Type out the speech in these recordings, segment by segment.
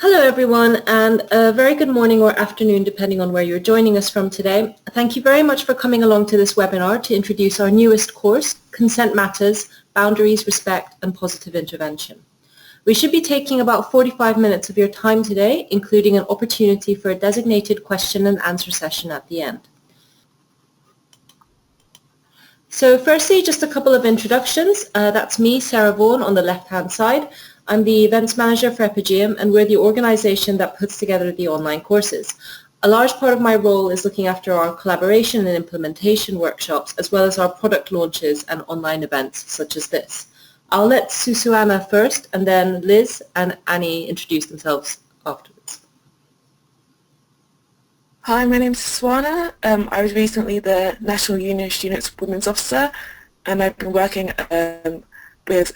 Hello everyone, and a very good morning or afternoon depending on where you're joining us from today. Thank you very much for coming along to this webinar to introduce our newest course, Consent Matters, Boundaries, Respect and Positive Intervention. We should be taking about 45 minutes of your time today, including an opportunity for a designated question and answer session at the end. So firstly, just a couple of introductions. That's me, Sarah Vaughan, on the left-hand side. I'm the events manager for Epigeum, and we're the organization that puts together the online courses. A large part of my role is looking after our collaboration and implementation workshops, as well as our product launches and online events such as this. I'll let Susuana first, and then Liz and Annie introduce themselves afterwards. Hi, my name's Susuana. I was recently the National Union Students Women's Officer, and I've been working with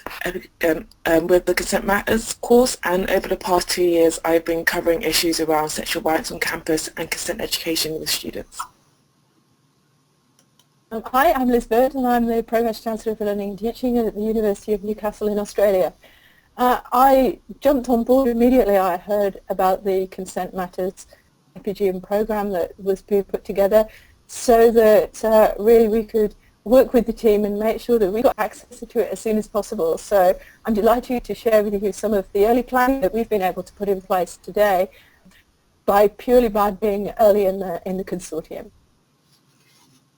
the Consent Matters course, and over the past 2 years I've been covering issues around sexual rights on campus and consent education with students. Hi, I'm Liz Burd, and I'm the Vice-Chancellor Learning Teaching at the University of Newcastle in Australia. I jumped on board immediately. I heard about the Consent Matters Epigeum program that was being put together so that really we could work with the team and make sure that we got access to it as soon as possible. So I'm delighted to share with you some of the early planning that we've been able to put in place today purely by being early in the consortium.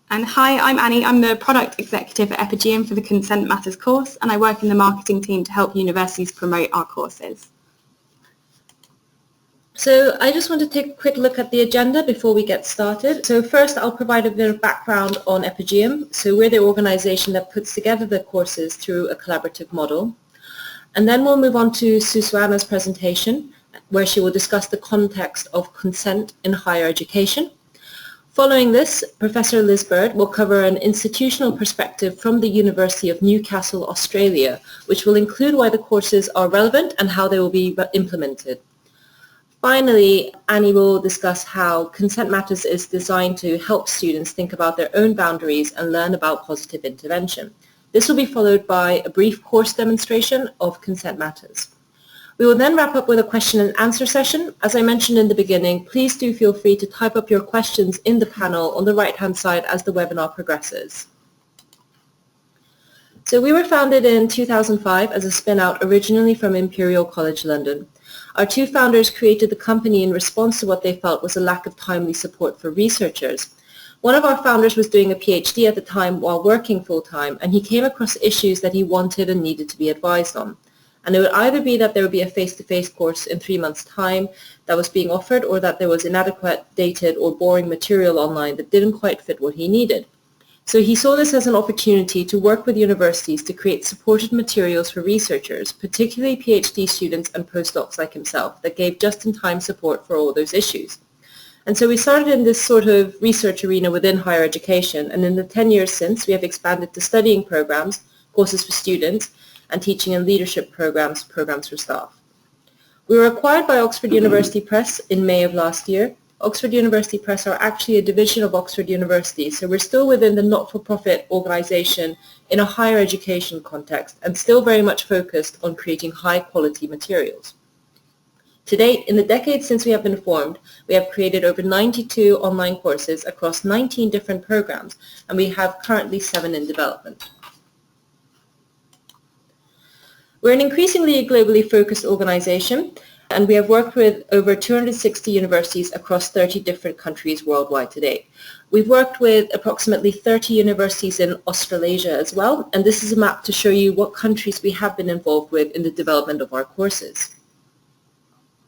And hi, I'm Annie. I'm the Product Executive at Epigeum for the Consent Matters course, and I work in the marketing team to help universities promote our courses. So I just want to take a quick look at the agenda before we get started. So first I'll provide a bit of background on Epigeum. So we're the organization that puts together the courses through a collaborative model. And then we'll move on to Susuana's presentation, where she will discuss the context of consent in higher education. Following this, Professor Liz Burd will cover an institutional perspective from the University of Newcastle, Australia, which will include why the courses are relevant and how they will be implemented. Finally, Annie will discuss how Consent Matters is designed to help students think about their own boundaries and learn about positive intervention. This will be followed by a brief course demonstration of Consent Matters. We will then wrap up with a question and answer session. As I mentioned in the beginning, please do feel free to type up your questions in the panel on the right-hand side as the webinar progresses. So we were founded in 2005 as a spin-out originally from Imperial College London. Our two founders created the company in response to what they felt was a lack of timely support for researchers. One of our founders was doing a PhD at the time while working full-time, and he came across issues that he wanted and needed to be advised on. And it would either be that there would be a face-to-face course in 3 months' time that was being offered, or that there was inadequate, dated, or boring material online that didn't quite fit what he needed. So he saw this as an opportunity to work with universities to create supported materials for researchers, particularly PhD students and postdocs like himself, that gave just-in-time support for all those issues. And so we started in this sort of research arena within higher education, and in the 10 years since, we have expanded to studying programs, courses for students, and teaching and leadership programs for staff. We were acquired by Oxford University Press in May of last year. Oxford University Press are actually a division of Oxford University, so we're still within the not-for-profit organisation in a higher education context and still very much focused on creating high-quality materials. To date, in the decades since we have been formed, we have created over 92 online courses across 19 different programs, and we have currently 7 in development. We're an increasingly globally focused organisation, and we have worked with over 260 universities across 30 different countries worldwide to date. We've worked with approximately 30 universities in Australasia as well, and this is a map to show you what countries we have been involved with in the development of our courses.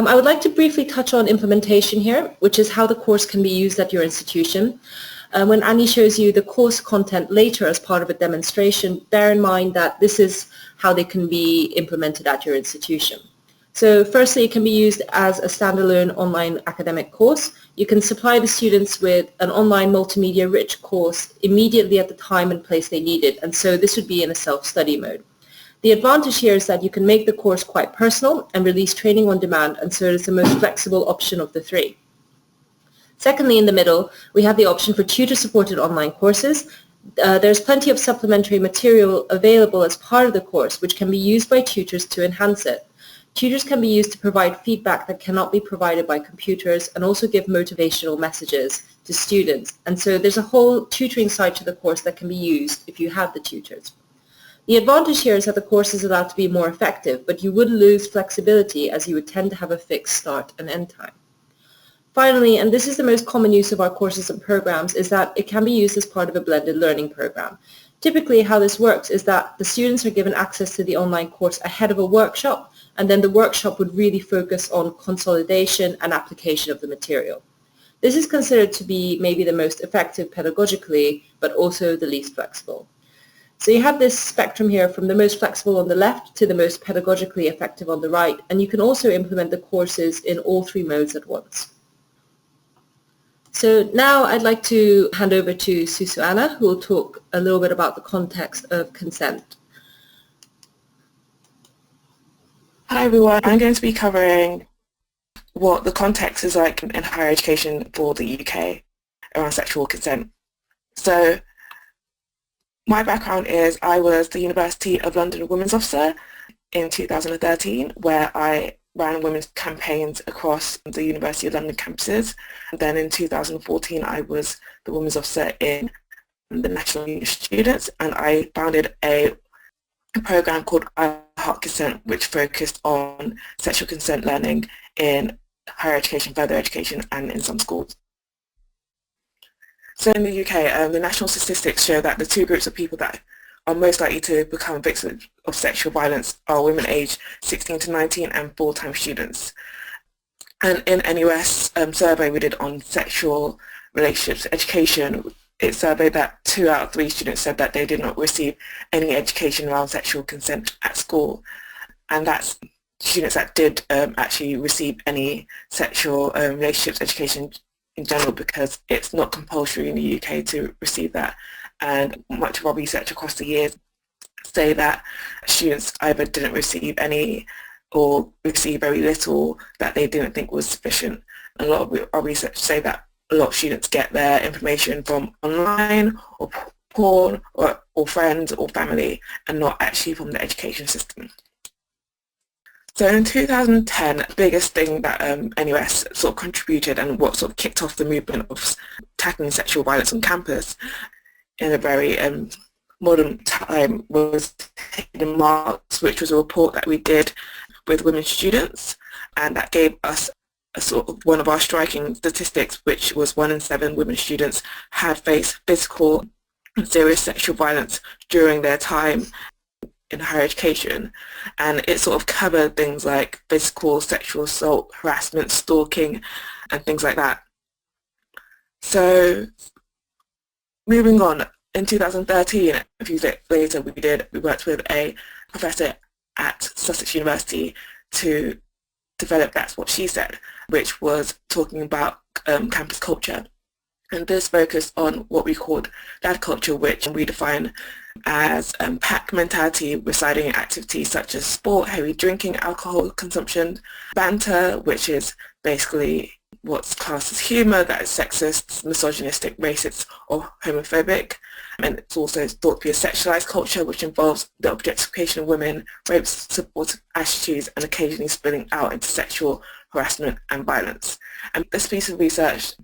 I would like to briefly touch on implementation here, which is how the course can be used at your institution. When Annie shows you the course content later as part of a demonstration, bear in mind that this is how they can be implemented at your institution. So firstly, it can be used as a standalone online academic course. You can supply the students with an online multimedia-rich course immediately at the time and place they need it, and so this would be in a self-study mode. The advantage here is that you can make the course quite personal and release training on demand, and so it is the most flexible option of the 3. Secondly, in the middle, we have the option for tutor-supported online courses. There's plenty of supplementary material available as part of the course, which can be used by tutors to enhance it. Tutors can be used to provide feedback that cannot be provided by computers and also give motivational messages to students. And so there's a whole tutoring side to the course that can be used if you have the tutors. The advantage here is that the course is allowed to be more effective, but you would lose flexibility as you would tend to have a fixed start and end time. Finally, and this is the most common use of our courses and programs, is that it can be used as part of a blended learning program. Typically, how this works is that the students are given access to the online course ahead of a workshop, and then the workshop would really focus on consolidation and application of the material. This is considered to be maybe the most effective pedagogically, but also the least flexible. So you have this spectrum here from the most flexible on the left to the most pedagogically effective on the right, and you can also implement the courses in all three modes at once. So now I'd like to hand over to Susuana, who will talk a little bit about the context of consent. Hi everyone, I'm going to be covering what the context is like in higher education for the UK around sexual consent. So my background is I was the University of London Women's Officer in 2013, where I ran women's campaigns across the University of London campuses. And then in 2014 I was the Women's Officer in the National Union of Students, and I founded a program called Hakka Stem, which focused on sexual consent learning in higher education, further education, and in some schools. So in the UK, the national statistics show that the two groups of people that are most likely to become victims of sexual violence are women aged 16 to 19 and full-time students. And in NUS survey we did on sexual relationships education, it surveyed that 2 out of 3 students said that they did not receive any education around sexual consent at school. And that's students that did actually receive any sexual relationships education in general, because it's not compulsory in the UK to receive that. And much of our research across the years say that students either didn't receive any or receive very little that they didn't think was sufficient. A lot of our research say that a lot of students get their information from online or porn or friends or family, and not actually from the education system. So in 2010, the biggest thing that NUS sort of contributed and what sort of kicked off the movement of tackling sexual violence on campus in a very modern time was Hidden Marks, which was a report that we did with women students, and that gave us a sort of one of our striking statistics, which was 1 in 7 women students had faced physical and serious sexual violence during their time in higher education. And it sort of covered things like physical, sexual assault, harassment, stalking, and things like that. So moving on, in 2013, a few days later, we worked with a professor at Sussex University to develop That's What She Said, which was talking about campus culture. And this focused on what we called lad culture, which we define as pack mentality residing in activities such as sport, heavy drinking, alcohol consumption, banter, which is basically what's classed as humour that is sexist, misogynistic, racist or homophobic. And it's also thought to be a sexualised culture, which involves the objectification of women, rape supportive attitudes, and occasionally spilling out into sexual harassment and violence. And this piece of research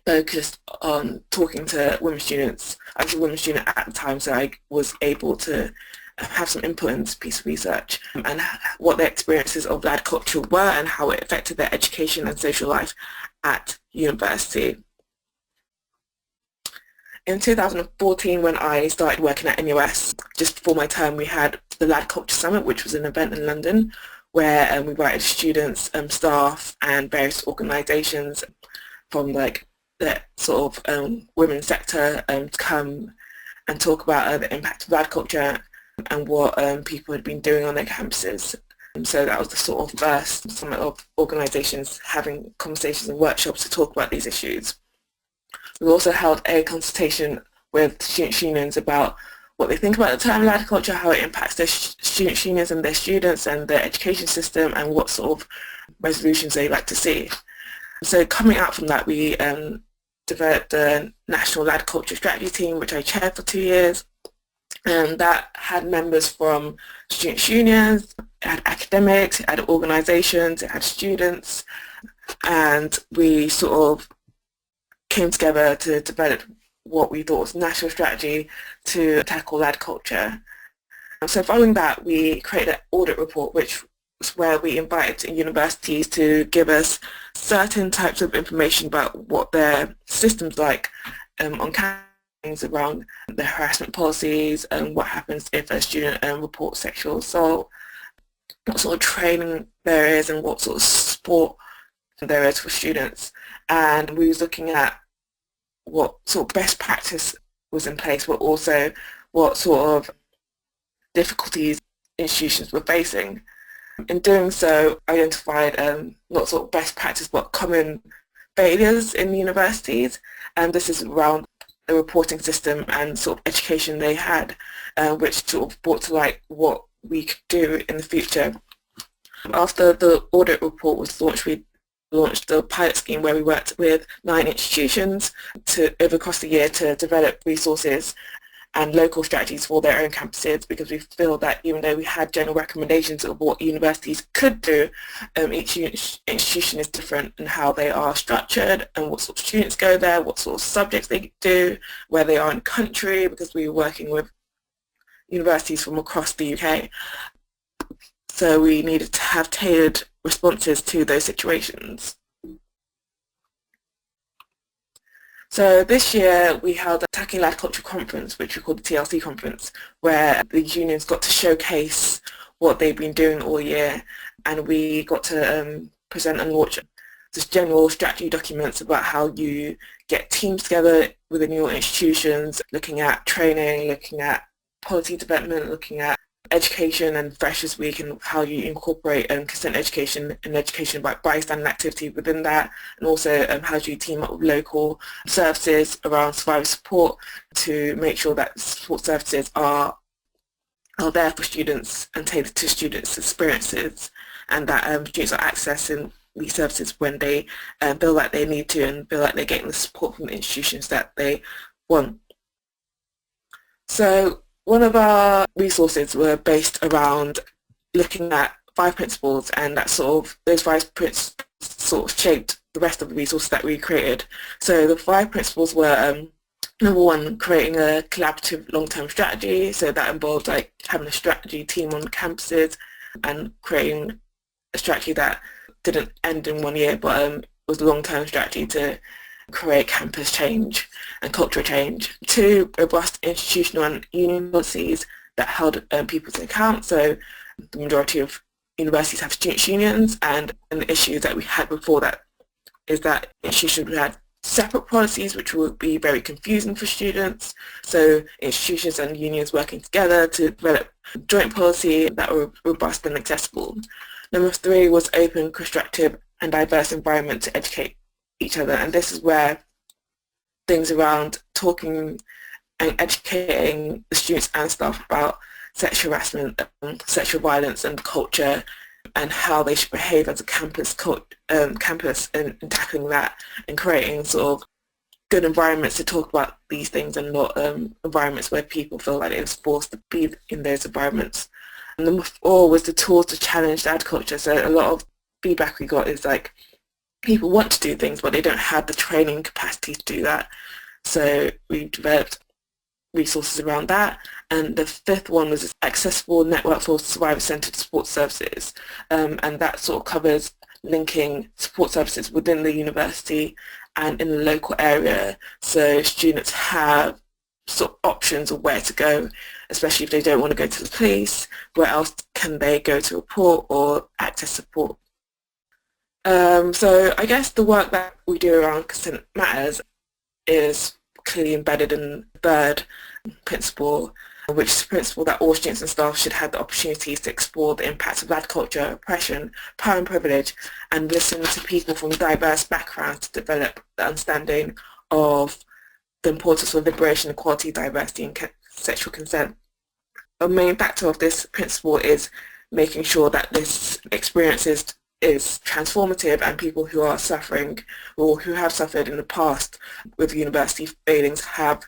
focused on talking to women students. I was a women student at the time, so I was able to have some input in this piece of research and what their experiences of lad culture were and how it affected their education and social life at university. In 2014, when I started working at NUS, just before my term, we had the Lad Culture Summit, which was an event in London where we invited students, staff and various organisations from like the sort of women's sector to come and talk about the impact of lad culture and what people had been doing on their campuses. So that was the sort of first summit of organisations having conversations and workshops to talk about these issues. We also held a consultation with student unions about what they think about the term lad culture, how it impacts their student unions and their students and their education system, and what sort of resolutions they'd like to see. So coming out from that, we developed the National Lad Culture Strategy Team, which I chaired for 2 years, and that had members from students' unions, it had academics, it had organisations, it had students, and we sort of came together to develop what we thought was a national strategy to tackle lad culture. So following that, we created an audit report, which was where we invited universities to give us certain types of information about what their system's like on campaigns around the harassment policies and what happens if a student reports sexual assault, what sort of training there is and what sort of support there is for students. And we was looking at what sort of best practice was in place, but also what sort of difficulties institutions were facing. In doing so, identified not sort of best practice but common failures in the universities, and this is around the reporting system and sort of education they had, which sort of brought to light what we could do in the future. After the audit report was launched, we launched the pilot scheme where we worked with 9 institutions over across the year to develop resources and local strategies for their own campuses, because we feel that even though we had general recommendations of what universities could do, each institution is different in how they are structured and what sort of students go there, what sort of subjects they do, where they are in the country, because we were working with universities from across the UK. So we needed to have tailored responses to those situations. So this year we held a Tackling Lad Culture Conference, which we called the TLC Conference, where the unions got to showcase what they've been doing all year, and we got to present and launch just general strategy documents about how you get teams together within your institutions, looking at training, looking at policy development, looking at education and Freshers Week, and how you incorporate consent education and education about bystander activity within that, and also how do you team up with local services around survivor support to make sure that support services are there for students and tailored to students' experiences, and that students are accessing these services when they feel like they need to and feel like they're getting the support from the institutions that they want. So one of our resources were based around looking at 5 principles, and that those 5 principles sort of shaped the rest of the resources that we created. So the 5 principles were number 1, creating a collaborative long-term strategy. So that involved like having a strategy team on campuses and creating a strategy that didn't end in 1 year, but was a long-term strategy to create campus change and cultural change. 2, robust institutional and union policies that held people to account. So the majority of universities have students' unions, and the issue that we had before that is that institutions had separate policies which would be very confusing for students. So institutions and unions working together to develop joint policy that were robust and accessible. Number 3 was open, constructive and diverse environment to educate each other, and this is where things around talking and educating the students and staff about sexual harassment, sexual violence and culture, and how they should behave as a campus and tackling that and creating sort of good environments to talk about these things, and not environments where people feel like it's forced to be in those environments. And number 4 was the tools to challenge lad culture. So a lot of feedback we got is like people want to do things but they don't have the training capacity to do that. So we developed resources around that. And the 5th one was accessible network for survivor-centered support services, and that sort of covers linking support services within the university and in the local area, so students have sort of options of where to go, especially if they don't want to go to the police. Where else can they go to report or access support? So I guess the work that we do around consent matters is clearly embedded in the Burd principle, which is the principle that all students and staff should have the opportunities to explore the impacts of lad culture, oppression, power and privilege, and listen to people from diverse backgrounds to develop the understanding of the importance of liberation, equality, diversity and sexual consent. A main factor of this principle is making sure that this experience is transformative, and people who are suffering or who have suffered in the past with university failings have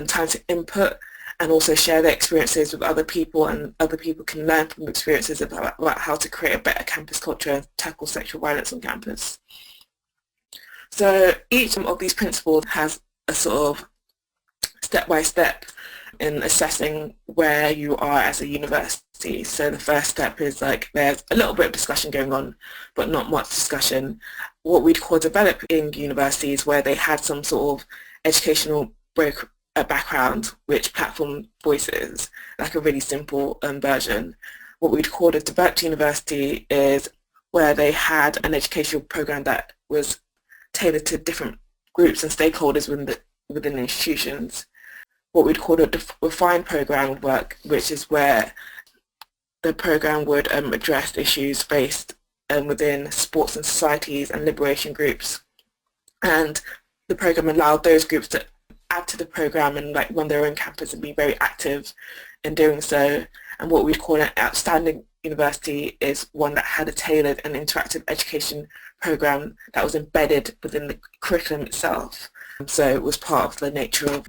time to input and also share their experiences with other people, and other people can learn from experiences about how to create a better campus culture and tackle sexual violence on campus. So each of these principles has a sort of step-by-step in assessing where you are as a university. So the first step is like there's a little bit of discussion going on, but not much discussion. What we'd call developing universities, where they had some sort of educational background, which platform voices, like a really simple version. What we'd call a developed university is where they had an educational program that was tailored to different groups and stakeholders within institutions. What we'd call a refined program would work, which is where the program would address issues faced within sports and societies and liberation groups, and the program allowed those groups to add to the program and like run their own campus and be very active in doing so. And what we'd call an outstanding university is one that had a tailored and interactive education program that was embedded within the curriculum itself. So it was part of the nature of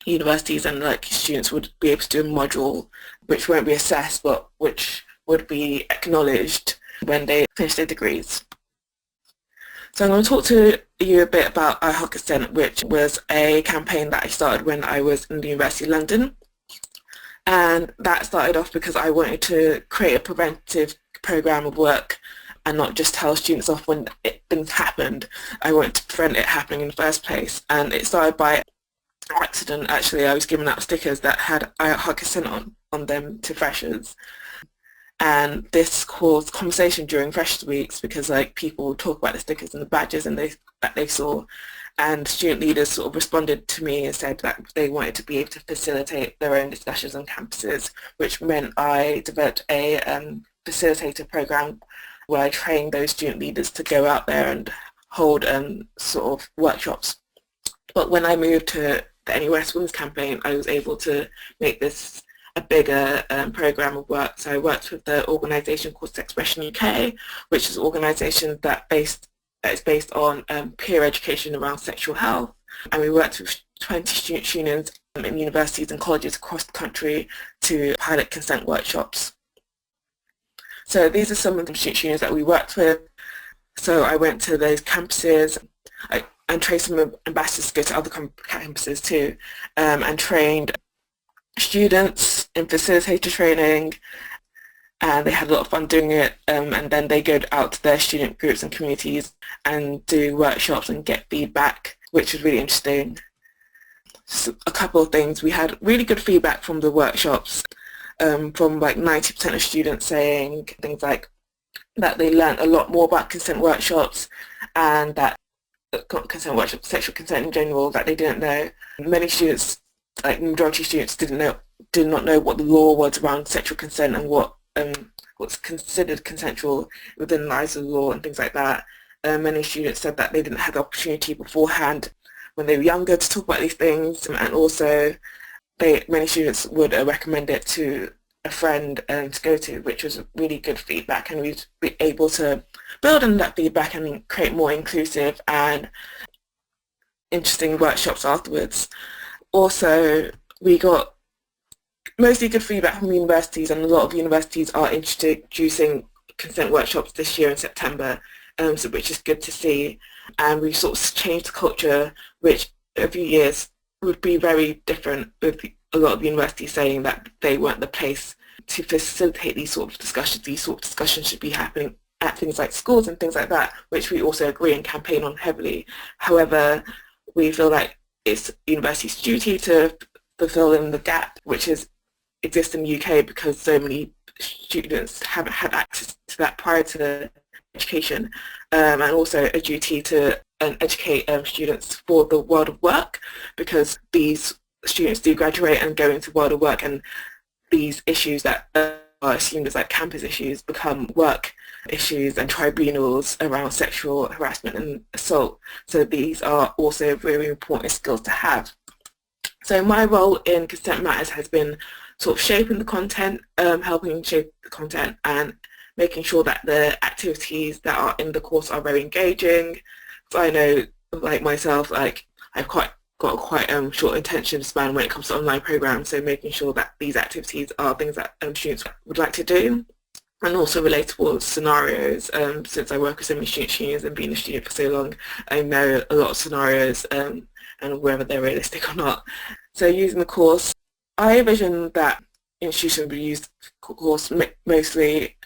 universities, and like students would be able to do a module which won't be assessed but which would be acknowledged when they finish their degrees. So I'm going to talk to you a bit about Hakka Stem, which was a campaign that I started when I was in the University of London. And that started off because I wanted to create a preventive program of work and not just tell students off when things happened. I wanted to prevent it happening in the first place. And it started by accident, actually. I was giving out stickers that had Hakka Stem on them to freshers. And this caused conversation during Freshers Weeks because like people would talk about the stickers and the badges that they saw, and student leaders sort of responded to me and said that they wanted to be able to facilitate their own discussions on campuses, which meant I developed a facilitator program where I trained those student leaders to go out there and hold sort of workshops. But when I moved to the NUS Women's Campaign, I was able to make this a bigger program of work. So I worked with the organisation called Expression UK, which is an organisation that is based on peer education around sexual health. And we worked with 20 student unions in universities and colleges across the country to pilot consent workshops. So these are some of the student unions that we worked with. So I went to those campuses and trained some ambassadors to go to other campuses too, and trained students in facilitator training, and they had a lot of fun doing it, and then they go out to their student groups and communities and do workshops and get feedback, which was really interesting. So a couple of things, we had really good feedback from the workshops, from like 90% of students saying things like that they learned a lot more about consent workshops, and that consent workshops, sexual consent in general, that they didn't know. Many students, like the majority of students, did not know what the law was around sexual consent and what's considered consensual within the eyes of the law and things like that. Many students said that they didn't have the opportunity beforehand when they were younger to talk about these things, and also many students would recommend it to a friend to go to, which was really good feedback, and we'd be able to build on that feedback and create more inclusive and interesting workshops afterwards. Also, we got mostly good feedback from universities, and a lot of universities are introducing consent workshops this year in September, which is good to see. And we sort of changed the culture, which a few years would be very different, with a lot of universities saying that they weren't the place to facilitate these sort of discussions. These sort of discussions should be happening at things like schools and things like that, which we also agree and campaign on heavily. However, we feel like it's university's duty to fulfill in the gap which exists in the UK, because so many students haven't had access to that prior to education, and also a duty to educate students for the world of work, because these students do graduate and go into the world of work, and these issues that are assumed as like campus issues become work issues and tribunals around sexual harassment and assault. So these are also very important skills to have. So my role in Consent Matters has been sort of shaping the content, helping shape the content, and making sure that the activities that are in the course are very engaging. So I know, like myself, like I have quite got a quite short attention span when it comes to online programs, so making sure that these activities are things that students would like to do, and also relatable scenarios. Since I work with so many student unions and being a student for so long, I know a lot of scenarios and whether they're realistic or not. So using the course, I envision that institutions will use the course mostly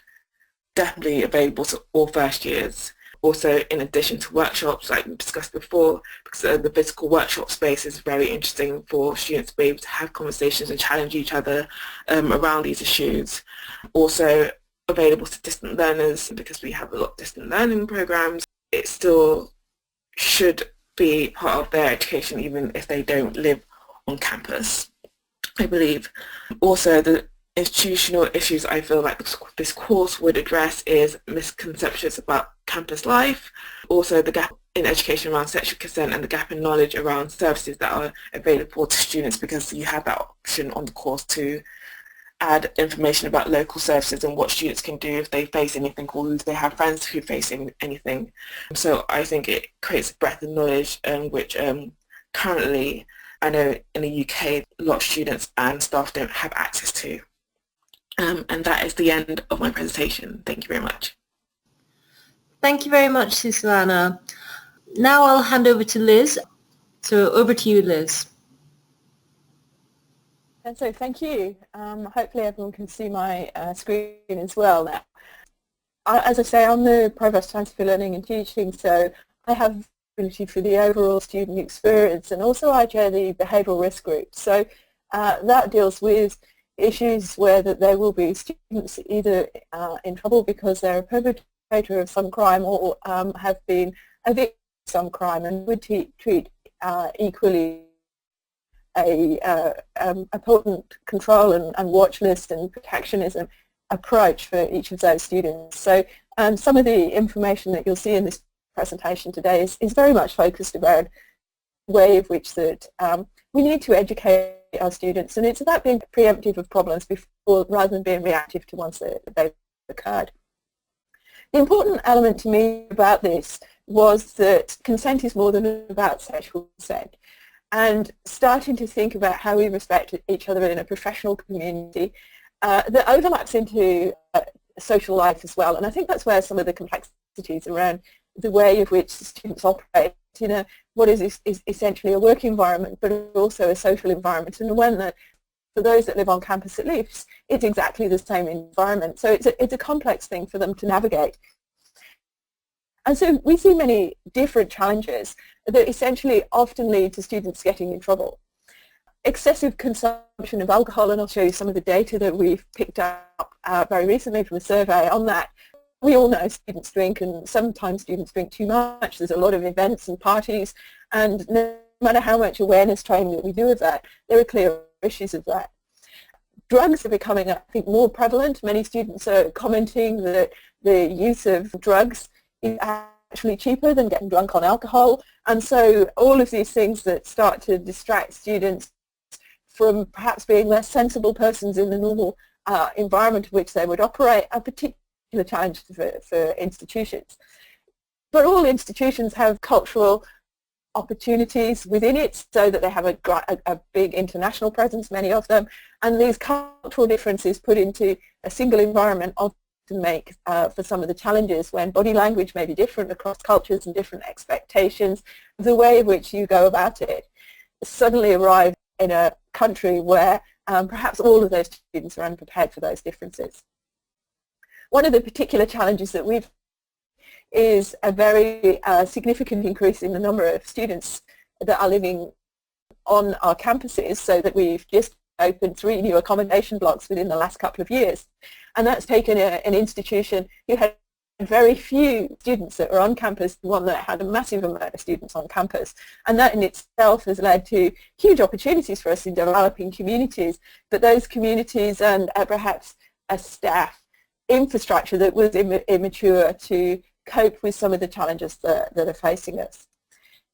definitely available to all first years. Also, in addition to workshops, like we discussed before, because the physical workshop space is very interesting for students to be able to have conversations and challenge each other around these issues. Also, available to distant learners, because we have a lot of distant learning programs. It still should be part of their education even if they don't live on campus, I believe. Also, the institutional issues I feel like this course would address is misconceptions about campus life, also the gap in education around sexual consent and the gap in knowledge around services that are available to students, because you have that option on the course to add information about local services and what students can do if they face anything, or if they have friends who face anything. So I think it creates a breadth of knowledge which currently I know in the UK a lot of students and staff don't have access to. And that is the end of my presentation. Thank you very much. Thank you very much, Susuana. Now I'll hand over to Liz. So over to you, Liz. And so thank you. Hopefully everyone can see my screen as well now. As I say, I'm the Vice-Chancellor for Learning and Teaching, so I have responsibility for the overall student experience, and also I chair the behavioural risk group. So that deals with issues where that there will be students either in trouble because they're a perpetrator of some crime or have been a victim of some crime, and would treat equally a potent control and watch list and protectionism approach for each of those students. So some of the information that you'll see in this presentation today is very much focused about the way of which that we need to educate our students, and it's about being preemptive of problems before rather than being reactive to ones that they've occurred. The important element to me about this was that consent is more than about sexual consent, and starting to think about how we respect each other in a professional community that overlaps into social life as well. And I think that's where some of the complexities around the way of which students operate in what is essentially a work environment, but also a social environment, and when for those that live on campus at least, it's exactly the same environment. So it's a complex thing for them to navigate. And so we see many different challenges that essentially often lead to students getting in trouble. Excessive consumption of alcohol, and I'll show you some of the data that we've picked up very recently from a survey on that. We all know students drink, and sometimes students drink too much. There's a lot of events and parties, and no matter how much awareness training that we do of that, there are clear issues of that. Drugs are becoming, I think, more prevalent. Many students are commenting that the use of drugs is actually cheaper than getting drunk on alcohol, and so all of these things that start to distract students from perhaps being less sensible persons in the normal environment in which they would operate are particularly the challenge for institutions. But all institutions have cultural opportunities within it, so that they have a big international presence, many of them, and these cultural differences put into a single environment often make for some of the challenges when body language may be different across cultures and different expectations. The way in which you go about it suddenly arrive in a country where perhaps all of those students are unprepared for those differences. One of the particular challenges that we've is a very significant increase in the number of students that are living on our campuses, so that we've just opened 3 new accommodation blocks within the last couple of years. And that's taken an institution who had very few students that were on campus, one that had a massive amount of students on campus. And that in itself has led to huge opportunities for us in developing communities, but those communities and perhaps a staff infrastructure that was immature to cope with some of the challenges that are facing us.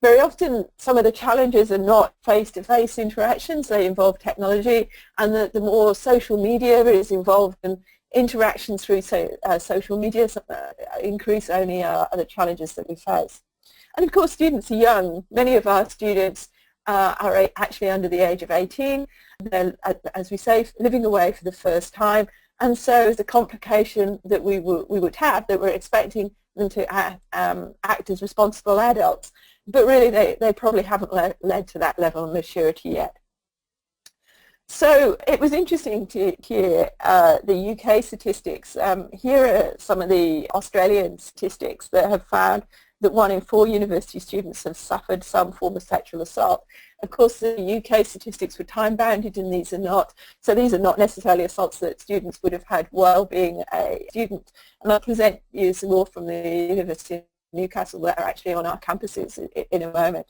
Very often some of the challenges are not face-to-face interactions, they involve technology, and the more social media is involved in interactions through social media increase only the challenges that we face. And of course students are young. Many of our students are actually under the age of 18. They're, as we say, living away for the first time, and so the complication that we would have, that we're expecting them to act as responsible adults, but really they probably haven't led to that level of maturity yet. So it was interesting to hear the UK statistics. Here are some of the Australian statistics that have found that 1 in 4 university students have suffered some form of sexual assault. Of course, the UK statistics were time-bounded, and these are not, so these are not necessarily assaults that students would have had while being a student. And I'll present you some more from the University of Newcastle that are actually on our campuses in a moment.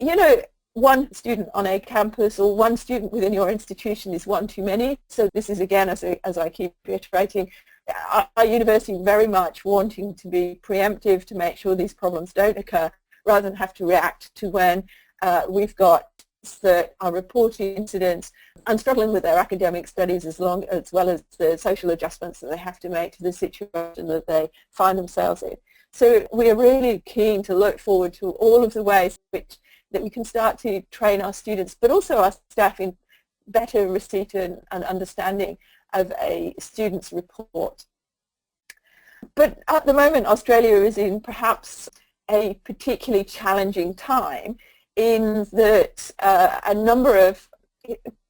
You know, one student on a campus or one student within your institution is one too many. So this is, again, as I keep reiterating, our university very much wanting to be preemptive to make sure these problems don't occur, rather than have to react to when we've got that are reporting incidents and struggling with their academic studies as well as the social adjustments that they have to make to the situation that they find themselves in. So we are really keen to look forward to all of the ways that we can start to train our students, but also our staff, in better receipt and understanding of a student's report. But at the moment, Australia is in perhaps a particularly challenging time, in that a number of,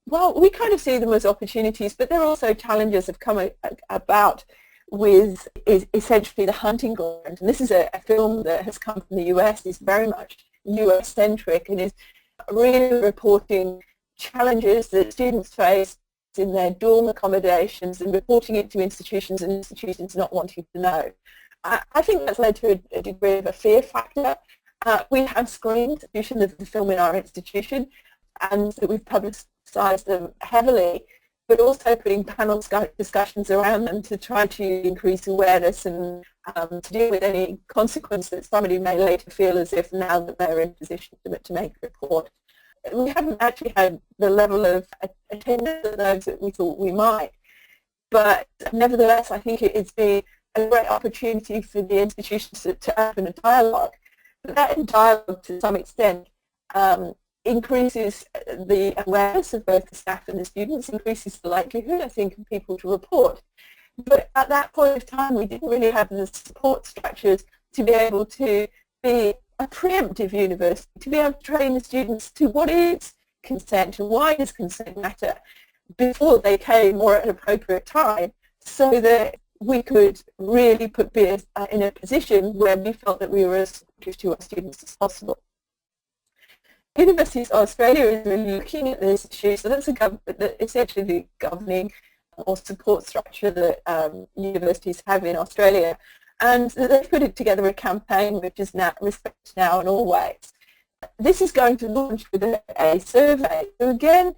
well, we kind of see them as opportunities, but there are also challenges that have come about with essentially the hunting ground. And this is a film that has come from the US, is very much US-centric, and is really reporting challenges that students face in their dorm accommodations and reporting it to institutions, and institutions not wanting to know. I think that's led to a degree of a fear factor. We have screened the film in our institution, and that we've publicised them heavily, but also putting panel discussions around them to try to increase awareness and to deal with any consequence that somebody may later feel as if now that they're in position to make a report. We haven't actually had the level of attendance at those that we thought we might, but nevertheless I think it's been a great opportunity for the institutions to open a dialogue. But that dialogue, to some extent, increases the awareness of both the staff and the students, increases the likelihood, I think, of people to report. But at that point of time, we didn't really have the support structures to be able to be a preemptive university, to be able to train the students to what is consent and why does consent matter before they came, or at an appropriate time, so that we could really put BS in a position where we felt that we were as supportive to our students as possible. Universities of Australia is really looking at this issue, so that's essentially the governing or support structure that universities have in Australia, and they've put together a campaign which is now Respect Now and Always. This is going to launch with a survey. So again,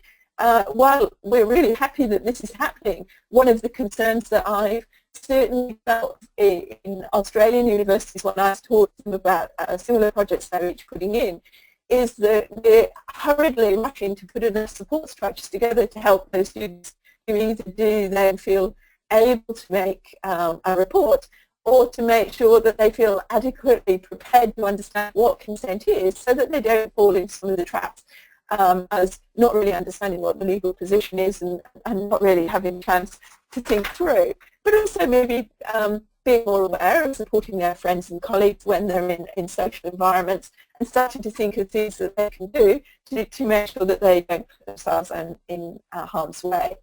while we're really happy that this is happening, one of the concerns that I've certainly felt in Australian universities when I talked to them about similar projects they're each putting in, is that we're hurriedly rushing to put enough support structures together to help those students who either do then feel able to make a report, or to make sure that they feel adequately prepared to understand what consent is, so that they don't fall into some of the traps as not really understanding what the legal position is and not really having a chance to think through. But also maybe being more aware of supporting their friends and colleagues when they're in social environments, and starting to think of things that they can do to make sure that they don't put themselves in harm's way.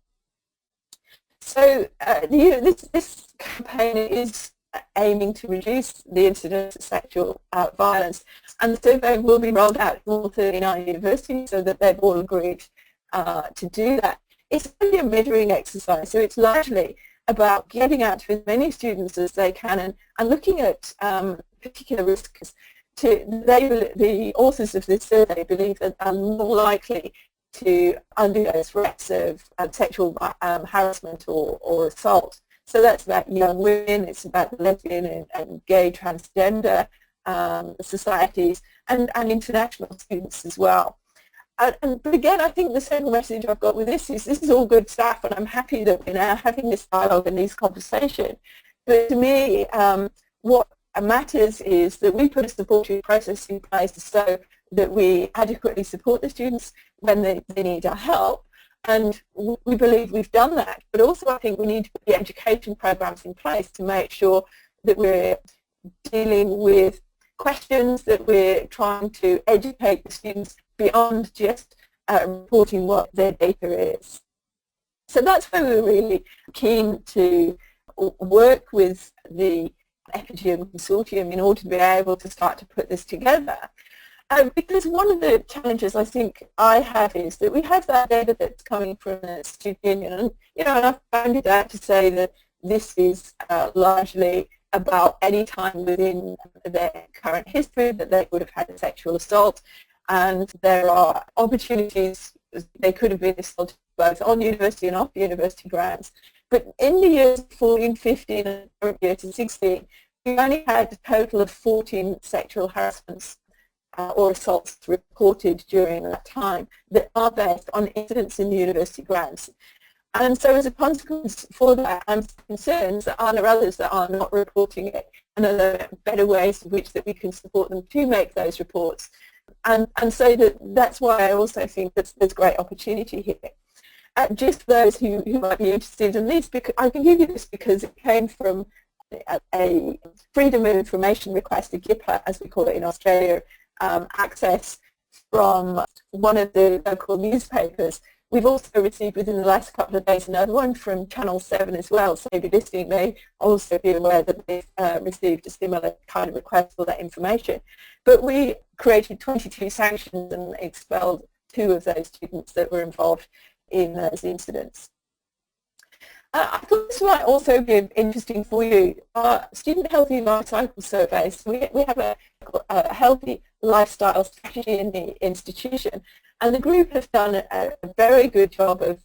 So this campaign is aiming to reduce the incidence of sexual violence, and the survey will be rolled out in all 39 universities, so that they've all agreed to do that. It's really a measuring exercise, so it's largely about getting out to as many students as they can and looking at particular risks. The authors of this survey believe that are more likely to undergo threats of sexual harassment or assault. So that's about young women, it's about lesbian and gay transgender societies, and international students as well. But again, I think the central message I've got with this is all good stuff, and I'm happy that we're now having this dialogue and these conversations. But to me, what matters is that we put a supportive process in place, so that we adequately support the students when they need our help. And we believe we've done that. But also I think we need to put the education programs in place to make sure that we're dealing with questions, that we're trying to educate the students beyond just reporting what their data is. So that's why we're really keen to work with the Epigeum consortium in order to be able to start to put this together. Because one of the challenges I think I have is that we have that data that's coming from the student union, and and I've found it out to say that this is largely about any time within their current history that they would have had a sexual assault, and there are opportunities they could have been assaulted both on university and off university grounds. But in the years 14, 15, and current year to 16, we only had a total of 14 sexual harassments or assaults reported during that time that are based on incidents in the university grounds. And so as a consequence for that, I'm concerned that are there others that are not reporting it, and are there better ways in which that we can support them to make those reports. And so that's why I also think that there's great opportunity here. Just those who might be interested in this, because I can give you this because it came from a Freedom of Information request, a GIPA as we call it in Australia, access from one of the local newspapers. We've also received within the last couple of days another one from Channel 7 as well, so if you're listening may also be aware that they've received a similar kind of request for that information. But we created 22 sanctions and expelled 2 of those students that were involved in those incidents. I thought this might also be interesting for you. Our student healthy life cycle surveys, we have a healthy lifestyle strategy in the institution, and the group has done a very good job of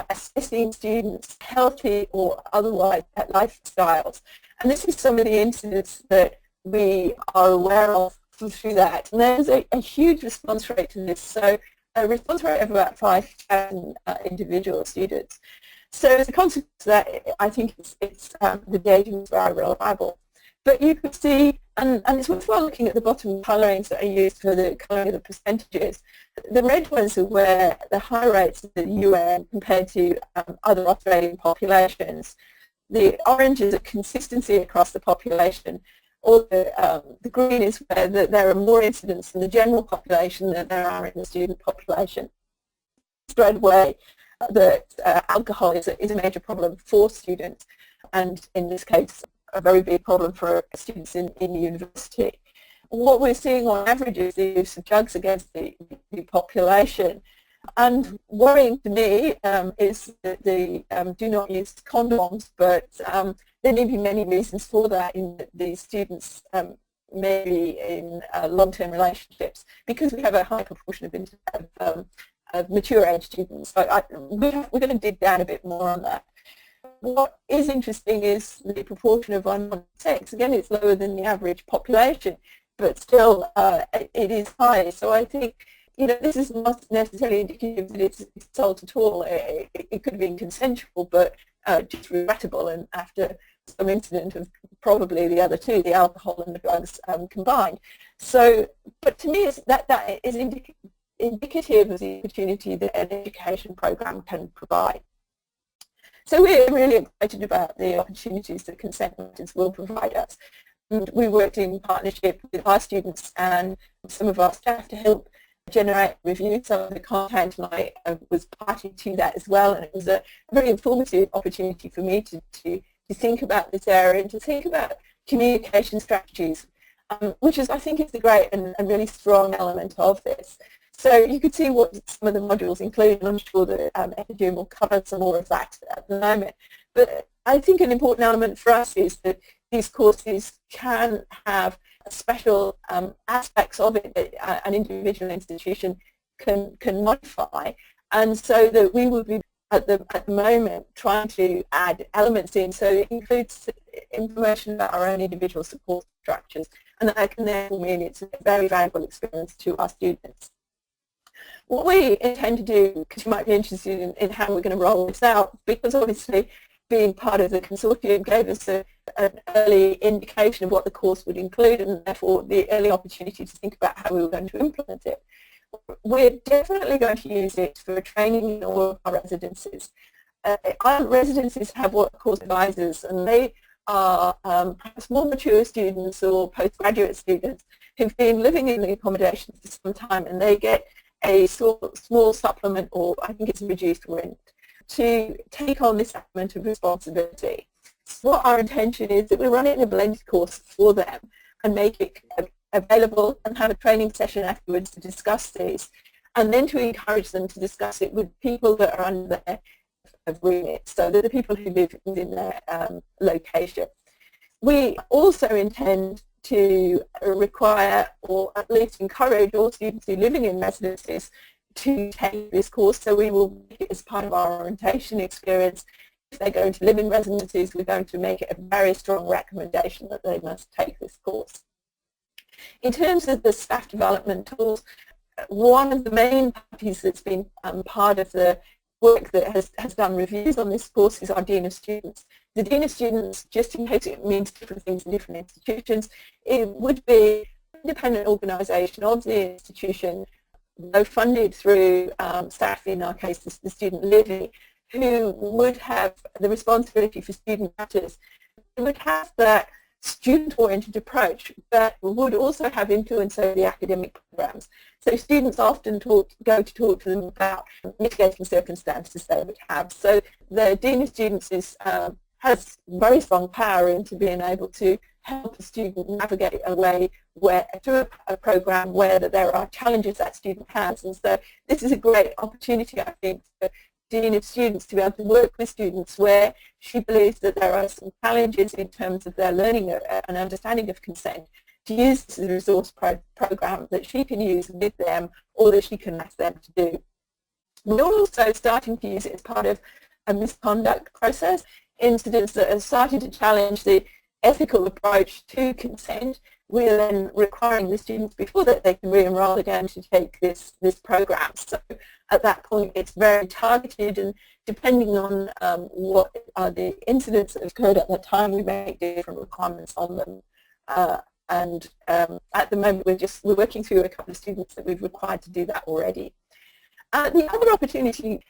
assessing students' healthy or otherwise lifestyles. And this is some of the incidents that we are aware of through that. And there's a huge response rate to this, so a response rate of about 5,000 individual students. So as a consequence of that, I think the data is very reliable. But you could see, and it's worthwhile looking at the bottom colourings that are used for the colouring of the percentages. The red ones are where the high rates of the UN compared to other Australian populations. The orange is a consistency across the population, or the green is where there are more incidents in the general population than there are in the student population. Straight away, that alcohol is a major problem for students, and in this case a very big problem for students in the university. What we're seeing on average is the use of drugs against the population, and worrying to me is that they do not use condoms, but there may be many reasons for that, in that the students may be in long-term relationships, because we have a high proportion of mature age students. So we're going to dig down a bit more on that. What is interesting is the proportion of unwanted sex. Again, it's lower than the average population, but still it is high. So I think this is not necessarily indicative that it's assault at all. It could have been consensual, but just regrettable, and after some incident of probably the other two, the alcohol and the drugs combined. So, but to me, that is indicative of the opportunity that an education program can provide. So we're really excited about the opportunities that consent matters will provide us. And we worked in partnership with our students and some of our staff to help generate reviews of the content, and I was party to that as well, and it was a very informative opportunity for me to think about this area and to think about communication strategies, which I think is the great and really strong element of this. So you could see what some of the modules include, and I'm sure that Epigeum will cover some more of that at the moment. But I think an important element for us is that these courses can have special aspects of it that an individual institution can modify, and so that we will be at the moment trying to add elements in, so it includes information about our own individual support structures, and that can therefore mean it's a very valuable experience to our students. What we intend to do, because you might be interested in how we're going to roll this out, because obviously being part of the consortium gave us an early indication of what the course would include, and therefore the early opportunity to think about how we were going to implement it. We're definitely going to use it for training in all of our residencies. Our residencies have what are called advisors, and they are perhaps more mature students or postgraduate students who've been living in the accommodation for some time, and they get a small supplement, or I think it's reduced rent, to take on this element of responsibility. So what our intention is that we run it in a blended course for them and make it available and have a training session afterwards to discuss these, and then to encourage them to discuss it with people that are under their remit, so they're the people who live within their location. We also intend to require, or at least encourage, all students who are living in residences to take this course, so we will make it as part of our orientation experience. If they're going to live in residencies, we're going to make it a very strong recommendation that they must take this course. In terms of the staff development tools, one of the main parties that's been part of the work that has done reviews on this course is our Dean of Students. The Dean of Students, just in case it means different things in different institutions, it would be an independent organisation of the institution, though funded through staff, in our case the student levy, who would have the responsibility for student matters. They would have that student-oriented approach, but would also have influence over the academic programs. So students often go to talk to them about mitigating circumstances they would have. So the Dean of Students has very strong power into being able to help a student navigate a way through a program where there are challenges that student has. And so this is a great opportunity, I think, for Dean of Students to be able to work with students where she believes that there are some challenges in terms of their learning and understanding of consent, to use this as a resource program that she can use with them or that she can ask them to do. We're also starting to use it as part of a misconduct process. Incidents that are starting to challenge the ethical approach to consent, we're then requiring the students before that they can re-enroll again to take this program. So at that point it's very targeted, and depending on what are the incidents that occurred at that time, we make different requirements on them. At the moment we're working through a couple of students that we've required to do that already. The other opportunity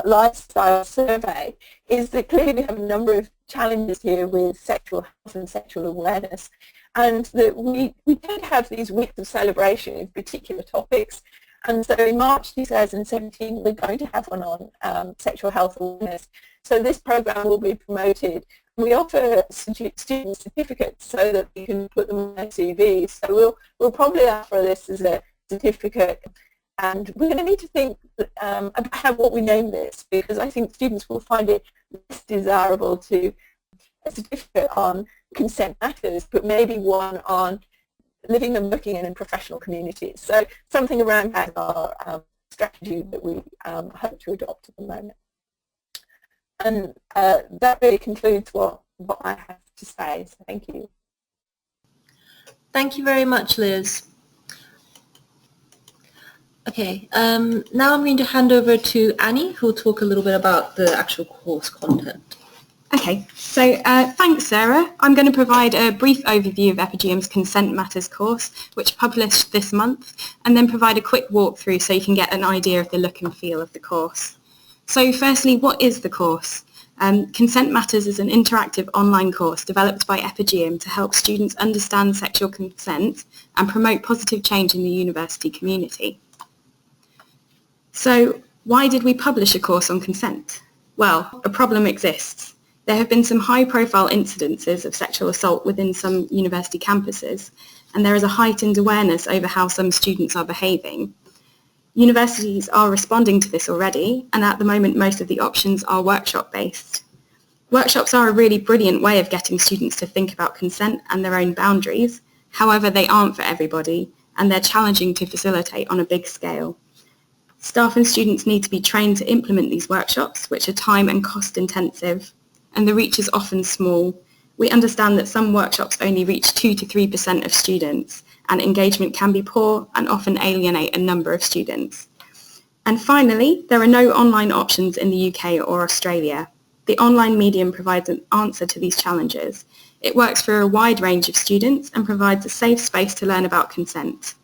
lifestyle survey is that clearly we have a number of challenges here with sexual health and sexual awareness, and that we tend to have these weeks of celebration in particular topics. And so in March 2017 we're going to have one on sexual health awareness. So this program will be promoted. We offer student certificates so that you can put them on their CV. So we'll probably offer this as a certificate. And we're going to need to think about what we name this, because I think students will find it less desirable to a certificate on consent matters, but maybe one on living and working in professional communities. So something around that is our strategy that we hope to adopt at the moment. And that really concludes what I have to say. So thank you. Thank you very much, Liz. Okay, now I'm going to hand over to Annie, who will talk a little bit about the actual course content. Okay, so thanks Sarah. I'm going to provide a brief overview of Epigeum's Consent Matters course, which published this month, and then provide a quick walkthrough so you can get an idea of the look and feel of the course. So firstly, what is the course? Consent Matters is an interactive online course developed by Epigeum to help students understand sexual consent and promote positive change in the university community. So why did we publish a course on consent? Well, a problem exists. There have been some high-profile incidences of sexual assault within some university campuses, and there is a heightened awareness over how some students are behaving. Universities are responding to this already, and at the moment most of the options are workshop-based. Workshops are a really brilliant way of getting students to think about consent and their own boundaries. However, they aren't for everybody, and they're challenging to facilitate on a big scale. Staff and students need to be trained to implement these workshops, which are time and cost intensive, and the reach is often small. We understand that some workshops only reach 2 to 3% of students, and engagement can be poor and often alienate a number of students. And finally, there are no online options in the UK or Australia. the online medium provides an answer to these challenges. It works for a wide range of students and provides a safe space to learn about consent.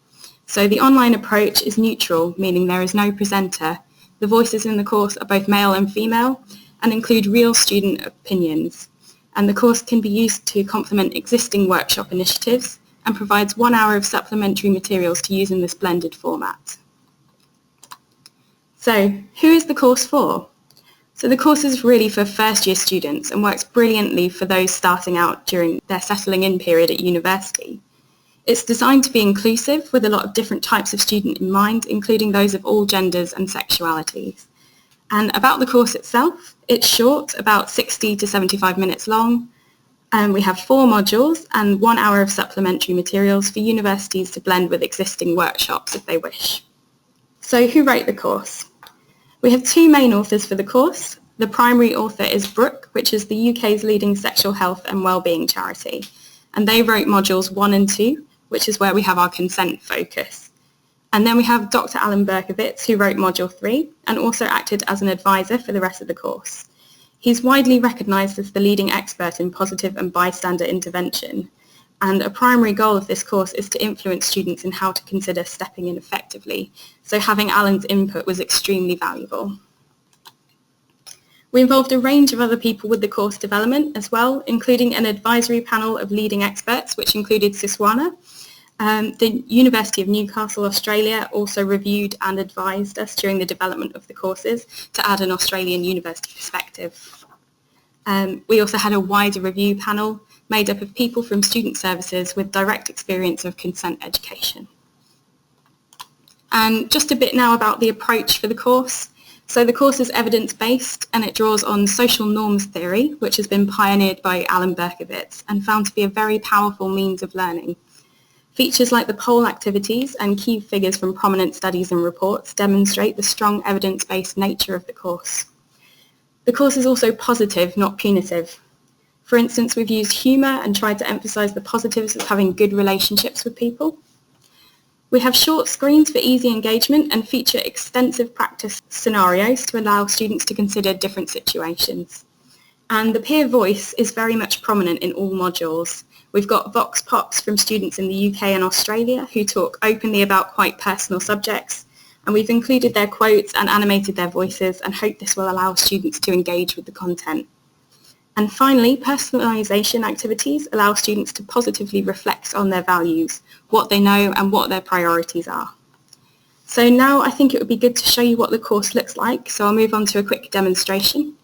So the online approach is neutral, meaning there is no presenter. The voices in the course are both male and female and include real student opinions. And the course can be used to complement existing workshop initiatives and provides 1 hour of supplementary materials to use in this blended format. So, who is the course for? So the course is really for first year students and works brilliantly for those starting out during their settling in period at university. It's designed to be inclusive with a lot of different types of student in mind, including those of all genders and sexualities. And about the course itself, it's short, about 60 to 75 minutes long. We have 4 modules and 1 hour of supplementary materials for universities to blend with existing workshops if they wish. So who wrote the course? We have 2 main authors for the course. The primary author is Brooke, which is the UK's leading sexual health and wellbeing charity. And they wrote modules 1 and 2, which is where we have our consent focus. And then we have Dr. Alan Berkowitz, who wrote module 3 and also acted as an advisor for the rest of the course. He's widely recognised as the leading expert in positive and bystander intervention. And a primary goal of this course is to influence students in how to consider stepping in effectively. So having Alan's input was extremely valuable. We involved a range of other people with the course development as well, including an advisory panel of leading experts, which included Susuana. The University of Newcastle, Australia, also reviewed and advised us during the development of the courses to add an Australian university perspective. We also had a wider review panel made up of people from student services with direct experience of consent education. And just a bit now about the approach for the course. So the course is evidence-based and it draws on social norms theory, which has been pioneered by Alan Berkowitz and found to be a very powerful means of learning. Features like the poll activities and key figures from prominent studies and reports demonstrate the strong evidence-based nature of the course. The course is also positive, not punitive. For instance, we've used humour and tried to emphasise the positives of having good relationships with people. We have short screens for easy engagement and feature extensive practice scenarios to allow students to consider different situations. And the peer voice is very much prominent in all modules. We've got vox pops from students in the UK and Australia who talk openly about quite personal subjects, and we've included their quotes and animated their voices and hope this will allow students to engage with the content. And finally, personalisation activities allow students to positively reflect on their values, what they know and what their priorities are. So now I think it would be good to show you what the course looks like, so I'll move on to a quick demonstration.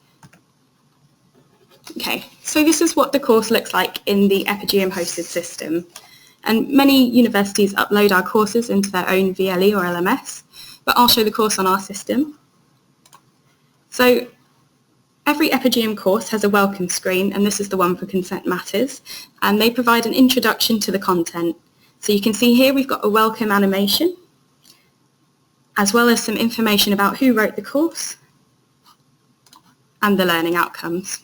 Okay, so this is what the course looks like in the Epigeum hosted system. And many universities upload our courses into their own VLE or LMS, but I'll show the course on our system. So every Epigeum course has a welcome screen, and this is the one for Consent Matters, and they provide an introduction to the content. So you can see here we've got a welcome animation, as well as some information about who wrote the course and the learning outcomes.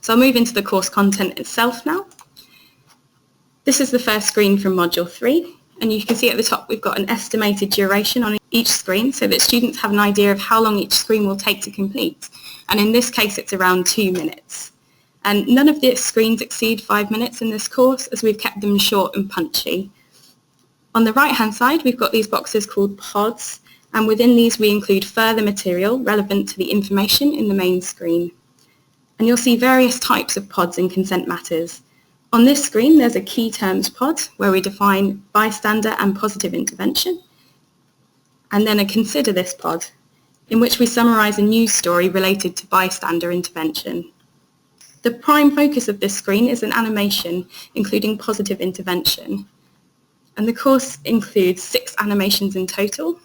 So I'll move into the course content itself now. This is the first screen from Module 3, and you can see at the top we've got an estimated duration on each screen so that students have an idea of how long each screen will take to complete. And in this case it's around 2 minutes. And none of the screens exceed 5 minutes in this course as we've kept them short and punchy. On the right hand side we've got these boxes called pods, and within these we include further material relevant to the information in the main screen. And you'll see various types of pods in Consent Matters. On this screen there's a key terms pod where we define bystander and positive intervention, and then a consider this pod in which we summarise a news story related to bystander intervention. The prime focus of this screen is an animation including positive intervention, and the course includes 6 animations in total.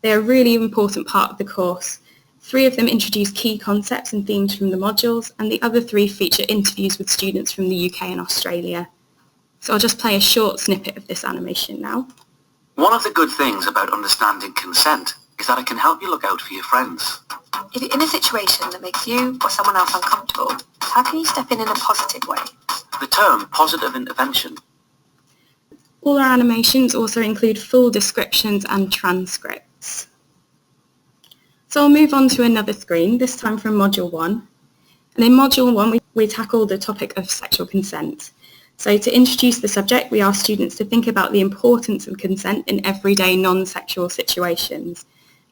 They're a really important part of the course. 3 of them introduce key concepts and themes from the modules, and the other 3 feature interviews with students from the UK and Australia. So I'll just play a short snippet of this animation now. One of the good things about understanding consent is that it can help you look out for your friends. If you're in a situation that makes you or someone else uncomfortable, how can you step in a positive way? The term positive intervention. All our animations also include full descriptions and transcripts. So I'll move on to another screen, this time from Module 1. And in Module 1, we tackle the topic of sexual consent. So to introduce the subject, we ask students to think about the importance of consent in everyday non-sexual situations.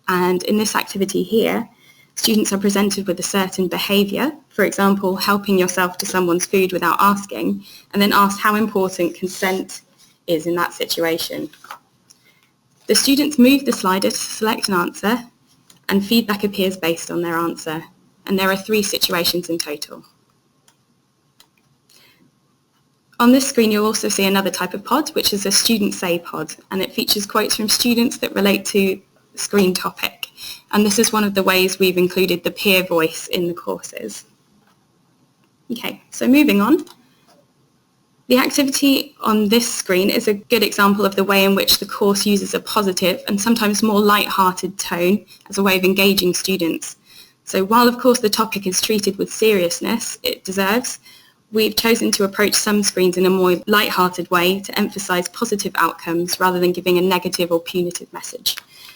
And in this activity here, students are presented with a certain behaviour, for example, helping yourself to someone's food without asking, and then asked how important consent is in that situation. The students move the slider to select an answer, and feedback appears based on their answer. And there are 3 situations in total. On this screen, you'll also see another type of pod, which is a student say pod, and it features quotes from students that relate to the screen topic. And this is one of the ways we've included the peer voice in the courses. Okay, so moving on. The activity on this screen is a good example of the way in which the course uses a positive and sometimes more light-hearted tone as a way of engaging students. So while of course the topic is treated with seriousness it deserves, we've chosen to approach some screens in a more light-hearted way to emphasise positive outcomes rather than giving a negative or punitive message.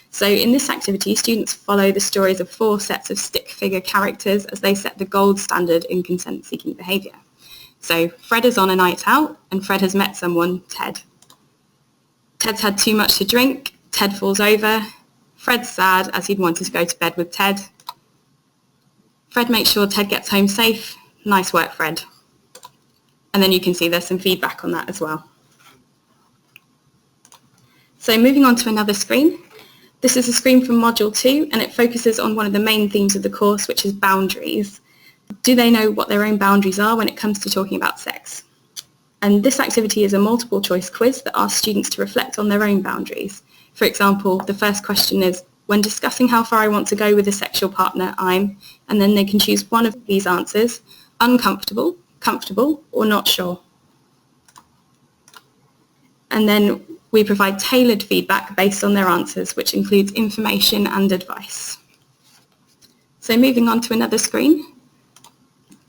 So in this activity, students follow the stories of 4 sets of stick figure characters as they set the gold standard in consent-seeking behaviour. So Fred is on a night out and Fred has met someone, Ted. Ted's had too much to drink, Ted falls over, Fred's sad as he'd wanted to go to bed with Ted. Fred makes sure Ted gets home safe, nice work Fred. And then you can see there's some feedback on that as well. So moving on to another screen. This is a screen from Module 2 and it focuses on one of the main themes of the course, which is boundaries. Do they know what their own boundaries are when it comes to talking about sex? And this activity is a multiple choice quiz that asks students to reflect on their own boundaries. For example, the first question is, when discussing how far I want to go with a sexual partner, I'm, and then they can choose one of these answers, uncomfortable, comfortable, or not sure. And then we provide tailored feedback based on their answers, which includes information and advice. So moving on to another screen.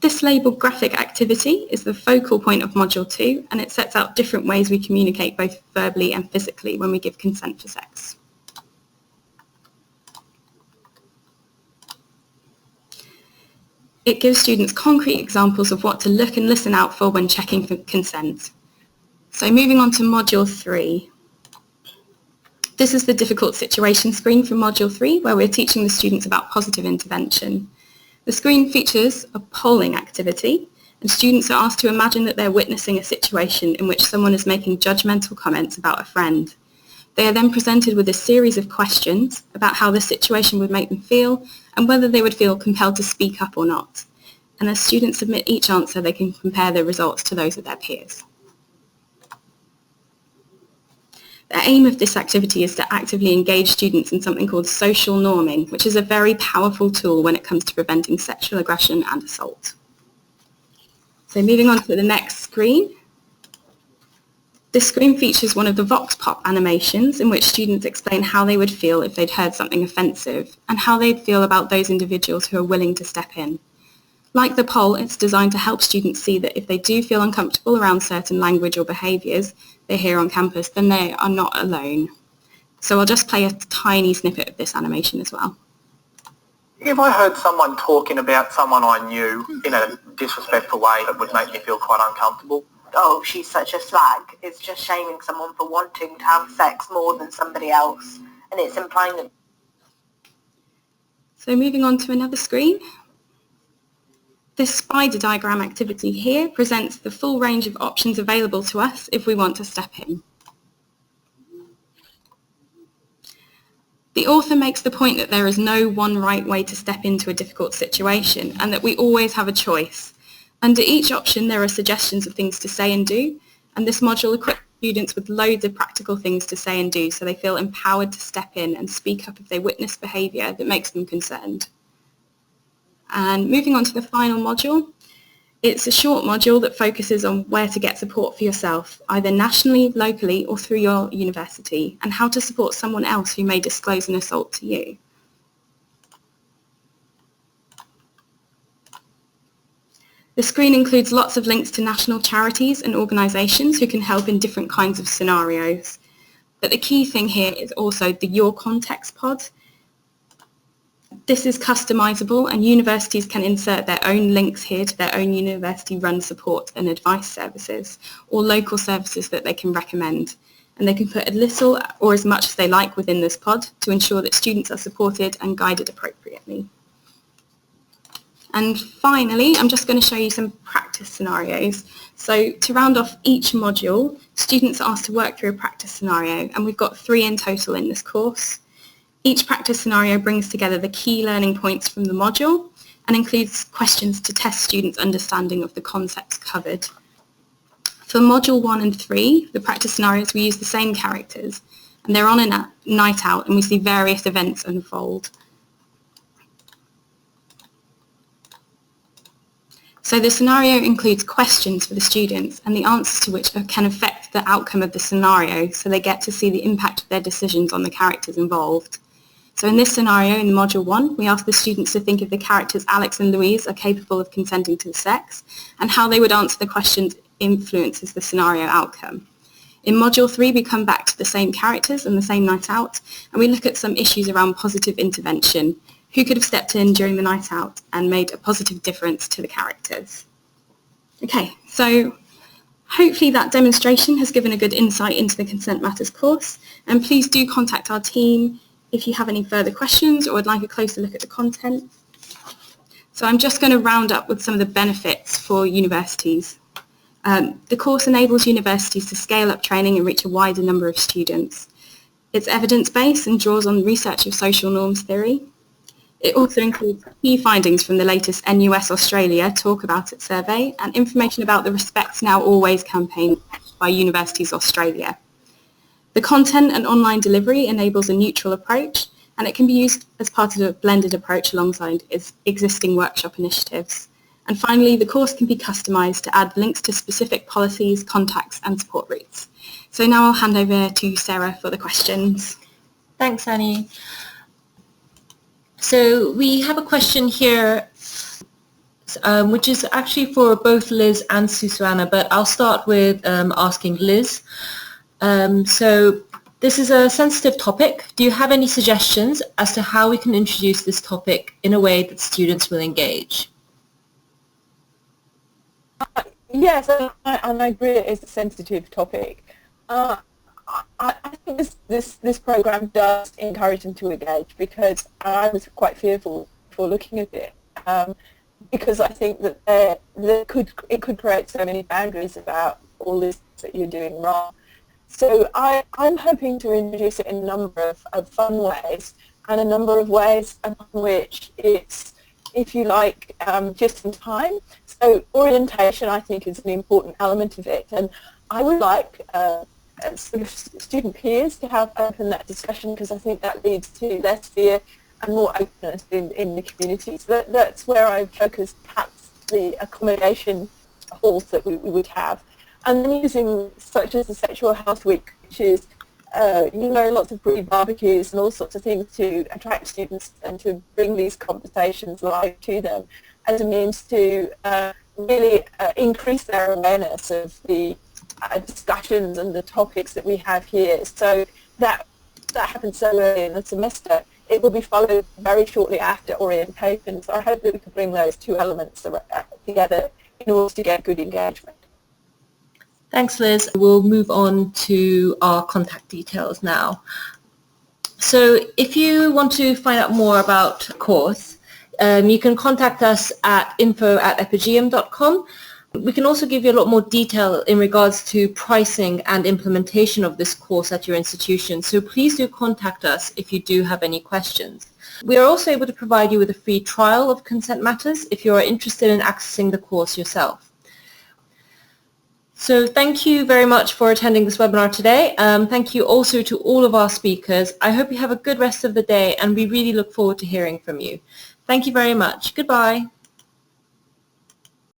This labelled graphic activity is the focal point of Module 2 and it sets out different ways we communicate both verbally and physically when we give consent for sex. It gives students concrete examples of what to look and listen out for when checking for consent. So moving on to Module 3. This is the difficult situation screen from Module 3 where we're teaching the students about positive intervention. The screen features a polling activity and students are asked to imagine that they're witnessing a situation in which someone is making judgmental comments about a friend. They are then presented with a series of questions about how the situation would make them feel and whether they would feel compelled to speak up or not. And as students submit each answer, they can compare their results to those of their peers. The aim of this activity is to actively engage students in something called social norming, which is a very powerful tool when it comes to preventing sexual aggression and assault. So moving on to the next screen. This screen features one of the Vox Pop animations in which students explain how they would feel if they'd heard something offensive and how they'd feel about those individuals who are willing to step in. Like the poll, it's designed to help students see that if they do feel uncomfortable around certain language or behaviours they hear on campus, then they are not alone. So I'll just play a tiny snippet of this animation as well. If I heard someone talking about someone I knew in a disrespectful way, it would make me feel quite uncomfortable. Oh, she's such a slag. It's just shaming someone for wanting to have sex more than somebody else. And it's implying that... So moving on to another screen. This spider diagram activity here presents the full range of options available to us if we want to step in. The author makes the point that there is no one right way to step into a difficult situation and that we always have a choice. Under each option there are suggestions of things to say and do, and this module equips students with loads of practical things to say and do so they feel empowered to step in and speak up if they witness behaviour that makes them concerned. And moving on to the final module, it's a short module that focuses on where to get support for yourself, either nationally, locally or through your university, and how to support someone else who may disclose an assault to you. The screen includes lots of links to national charities and organisations who can help in different kinds of scenarios. But the key thing here is also the Your Context pod. This is customizable, and universities can insert their own links here to their own university-run support and advice services, or local services that they can recommend. And they can put as little or as much as they like within this pod to ensure that students are supported and guided appropriately. And finally, I'm just going to show you some practice scenarios. So to round off each module, students are asked to work through a practice scenario, and we've got 3 in total in this course. Each practice scenario brings together the key learning points from the module and includes questions to test students' understanding of the concepts covered. For Module 1 and 3, the practice scenarios, we use the same characters, and they're on a night out, and we see various events unfold. So the scenario includes questions for the students, and the answers to which can affect the outcome of the scenario, so they get to see the impact of their decisions on the characters involved. So in this scenario, in Module 1, we ask the students to think if the characters Alex and Louise are capable of consenting to sex, and how they would answer the questions influences the scenario outcome. In Module 3, we come back to the same characters and the same night out, and we look at some issues around positive intervention. Who could have stepped in during the night out and made a positive difference to the characters? Okay, so hopefully that demonstration has given a good insight into the Consent Matters course, and please do contact our team if you have any further questions or would like a closer look at the content. So I'm just going to round up with some of the benefits for universities. The course enables universities to scale up training and reach a wider number of students. It's evidence-based and draws on research of social norms theory. It also includes key findings from the latest NUS Australia Talk About It survey and information about the Respect Now Always campaign by Universities Australia. The content and online delivery enables a neutral approach, and it can be used as part of a blended approach alongside its existing workshop initiatives. And finally, the course can be customised to add links to specific policies, contacts and support routes. So now I'll hand over to Sarah for the questions. Thanks, Annie. So we have a question here, which is actually for both Liz and Susuana, but I'll start with asking Liz. So this is a sensitive topic. Do you have any suggestions as to how we can introduce this topic in a way that students will engage? Yes, and I agree it is a sensitive topic. I think this program does encourage them to engage, because I was quite fearful for looking at it, because I think that it could create so many boundaries about all this that you're doing wrong. So I'm hoping to introduce it in a number of fun ways, and a number of ways in which it's, if you like, just in time. So orientation, I think, is an important element of it, and I would like sort of student peers to have open that discussion, because I think that leads to less fear and more openness in the community. So that's where I focus perhaps the accommodation halls that we would have. And then using such as the Sexual Health Week, which is lots of free barbecues and all sorts of things to attract students and to bring these conversations live to them as a means to really increase their awareness of the discussions and the topics that we have here. So that happens so early in the semester. It will be followed very shortly after orientation. So I hope that we can bring those two elements together in order to get good engagement. Thanks, Liz. We'll move on to our contact details now. So if you want to find out more about the course, you can contact us at info@epigeum.com. We can also give you a lot more detail in regards to pricing and implementation of this course at your institution, so please do contact us if you do have any questions. We are also able to provide you with a free trial of Consent Matters if you are interested in accessing the course yourself. So thank you very much for attending this webinar today. Thank you also to all of our speakers. I hope you have a good rest of the day, and we really look forward to hearing from you. Thank you very much. Goodbye.